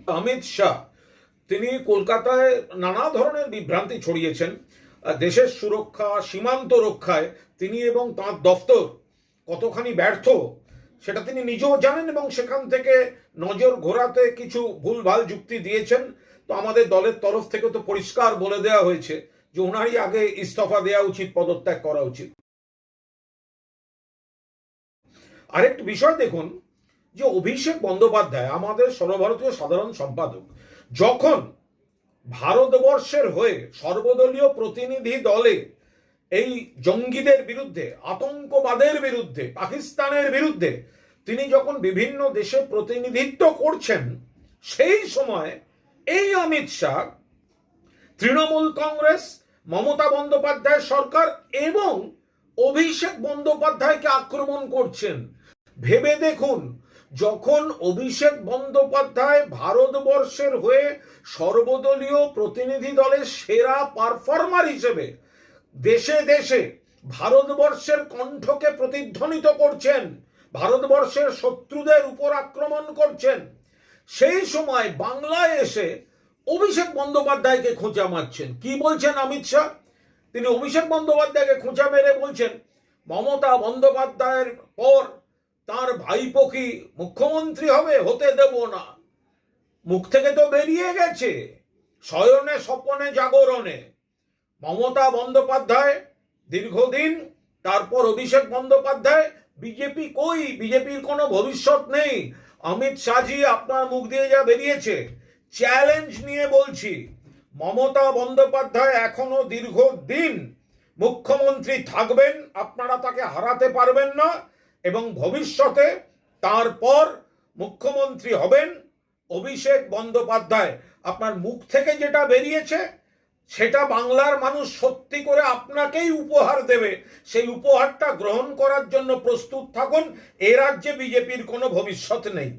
অমিত শাহ তিনি কলকাতায় নানা ধরনের বিভ্রান্তি ছড়িয়েছেন। দেশের সুরক্ষা, সীমান্ত রক্ষায় তিনি এবং তাঁর দফতর কতখানি ব্যর্থ সেটা তিনি নিজেও জানেন, এবং সেখান থেকে নজর ঘোরাতে কিছু ভুলভাল যুক্তি দিয়েছেন। তো আমাদের দলের তরফ থেকে তো পরিষ্কার বলে দেওয়া হয়েছে যে ওনারই আগে ইস্তফা দেওয়া উচিত, পদত্যাগ করা উচিত। আরেকটি বিষয় দেখুন যে অভিষেক বন্দ্যোপাধ্যায় আমাদের সর্বভারতীয় সাধারণ সম্পাদক, যখন ভারতবর্ষের হয়ে সর্বদলীয় প্রতিনিধি দলে এই জঙ্গিদের বিরুদ্ধে, আতঙ্কবাদের বিরুদ্ধে, পাকিস্তানের বিরুদ্ধে তিনি যখন বিভিন্ন দেশে প্রতিনিধিত্ব করছেন, সেই সময় এই অমিত শাহ তৃণমূল কংগ্রেস, মমতা বন্দ্যোপাধ্যায় সরকার এবং অভিষেক বন্দ্যোপাধ্যায়কে আক্রমণ করছেন। ভেবে দেখুন, যখন অভিষেক বন্দ্যোপাধ্যায় ভারতবর্ষের হয়ে সর্বদলীয় প্রতিনিধি দলের সেরা পারফর্মার হিসেবে দেশে দেশে ভারতবর্ষের কণ্ঠকে প্রতিধ্বনিত করছেন, ভারতবর্ষের শত্রুদের উপর আক্রমণ করছেন, সেই সময় বাংলায় এসে অভিষেক বন্দ্যোপাধ্যায়কে খোঁচা মারছেন। কি বলছেন অমিত শাহ? তিনি অভিষেক বন্দ্যোপাধ্যায়কে খোঁচা মেরে বলছেন মমতা বন্দ্যোপাধ্যায়ের পর তার ভাইপো কি মুখ্যমন্ত্রী হবে, হতে দেব না। মুখ থেকে তো বেরিয়ে গেছে, শয়নে স্বপনে জাগরণে। মমতা বন্দ্যোপাধ্যায় দীর্ঘদিন, তারপর অভিষেক বন্দ্যোপাধ্যায়। বিজেপি কই? বিজেপির কোনো ভবিষ্যৎ নেই। অমিত শাহজি, আপনার মুখ দিয়ে যা বেরিয়েছে, চ্যালেঞ্জ নিয়ে বলছি, মমতা বন্দ্যোপাধ্যায় এখনো দীর্ঘদিন মুখ্যমন্ত্রী থাকবেন, আপনারা তাকে হারাতে পারবেন না, এবং ভবিষ্যতে তারপর মুখ্যমন্ত্রী হবেন অভিষেক বন্দ্যোপাধ্যায়। আপনার মুখ থেকে যেটা বেরিয়েছে সেটা বাংলার মানুষ সত্যি করে আপনাকেই উপহার দেবে। সেই উপহারটা গ্রহণ করার জন্য প্রস্তুত থাকুন। এ রাজ্যে বিজেপির কোনো ভবিষ্যৎ নেই।